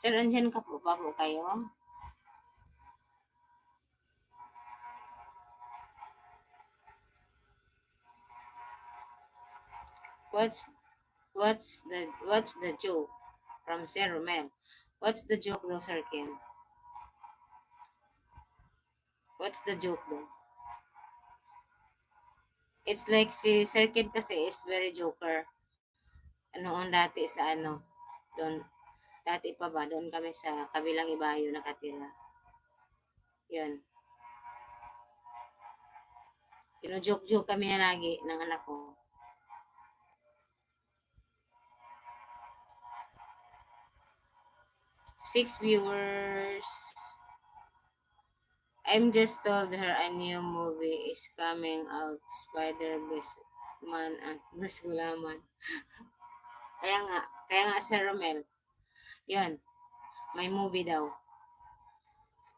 Sir, andyan ka po ba po kayo? What's what's the joke? From Sir Romel. What's the joke though, Sir Ken? What's the joke though? It's like si Sir Ken kasi is very joker. Noon dati sa doon, dati pa ba, doon kami sa kabilang ibayo nakatira. Yun. Tino-joke-joke kami na lagi ng anak ko. Six viewers. I'm just told her a new movie is coming out, Spider-Man at Bruce Gulaman. Kaya nga Sir Romel. Yun, may movie daw.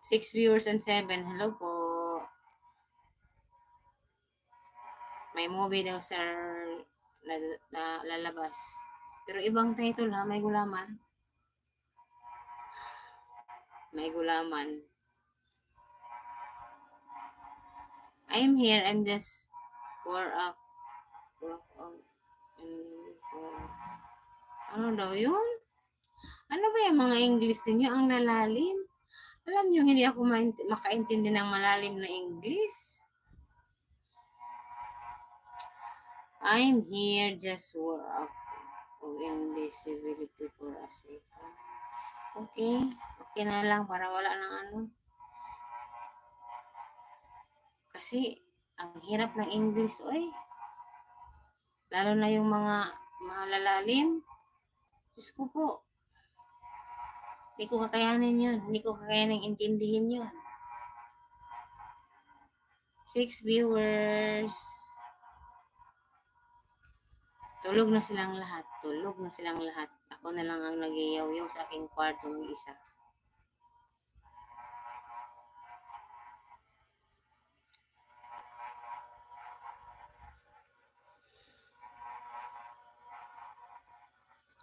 6 viewers and 7. Hello po. May movie daw, sir, na lalabas. Pero ibang title ha, may gulaman. May gulaman. I'm here, I'm just wore up. Ano daw yun? Ano ba yung mga English ninyo? Ang lalalim. Alam nyo, hindi ako makaintindi ng malalim na English. I'm here, just wore up of invisibility for a second. Okay. Okay na lang para wala ng ano. Kasi, ang hirap ng English, oy. Lalo na yung mga lalalim. Diyos ko po. Hindi ko kakayanin yun. Hindi ko kakayanin intindihin yun. 6 viewers. Tulog na silang lahat. Tulog na silang lahat. Ako na lang ang nag-iyaw-yaw sa aking kwarto ng isa.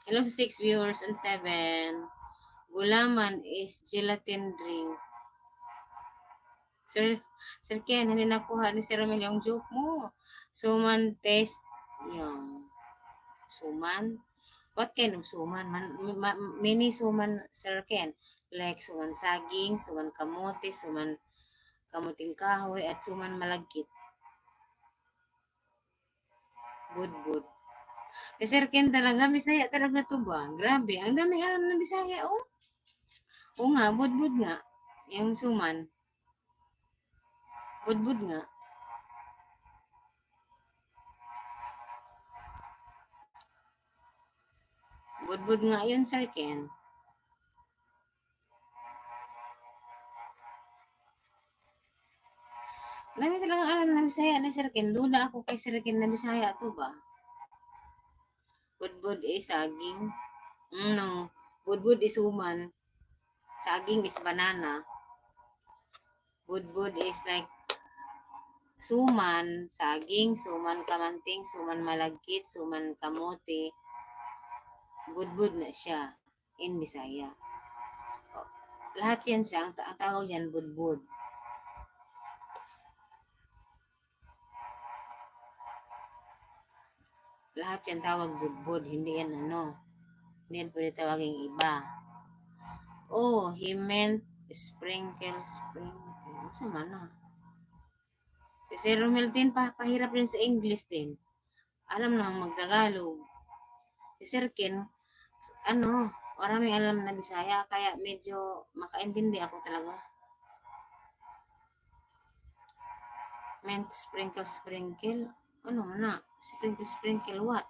Hello 6 viewers and 7. Gulaman is gelatin drink. Sir Ken, hindi nakuha ni Sir Romel yung joke mo. Suman test yung suman. What kind of suman? Many suman, Sir Ken. Like suman saging, suman kamote, suman kamuting kahoy, at suman malagkit. Budbud. Sir Ken talaga, Bisaya talaga to ba? Grabe, ang daming alam na Bisaya, oh. Oo nga, budbud nga. Yung suman. Budbud nga. Budbud nga yun, Sir Ken. Dami talagang alam na Bisaya na Sir Ken. Dula ako kay Sir Ken na Bisaya to ba? Budbud is saging. No. Budbud is suman. Saging is banana. Budbud is like suman, saging, suman kamanting, suman malagkit, suman kamote. Budbud na siya in Bisaya. Lahat yan siya. Ang tawag yan, budbud. Lahat yan tawag budbud. Hindi yan ano. Hindi yan pwede tawaging iba. Oh, he meant sprinkle. Sama na. Si Romel din, pahirap rin sa English din. Alam na magtagalog. Si Sir Ken, maraming alam na Bisaya, kaya medyo makaintindi ako talaga. Meant sprinkle. Ano na? Sprinkle what?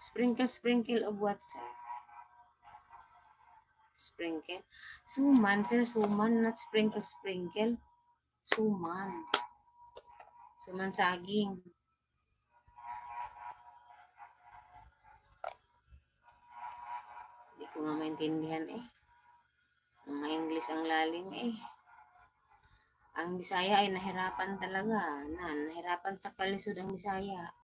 Sprinkle of what, sir? Sprinkle. Suman, sir. Suman, not sprinkle. Suman. Suman saging. Hindi ko nga maintindihan eh. Mga English ang lalim eh. Ang Bisaya ay nahirapan talaga. Nahirapan sa kalisod ang Bisaya.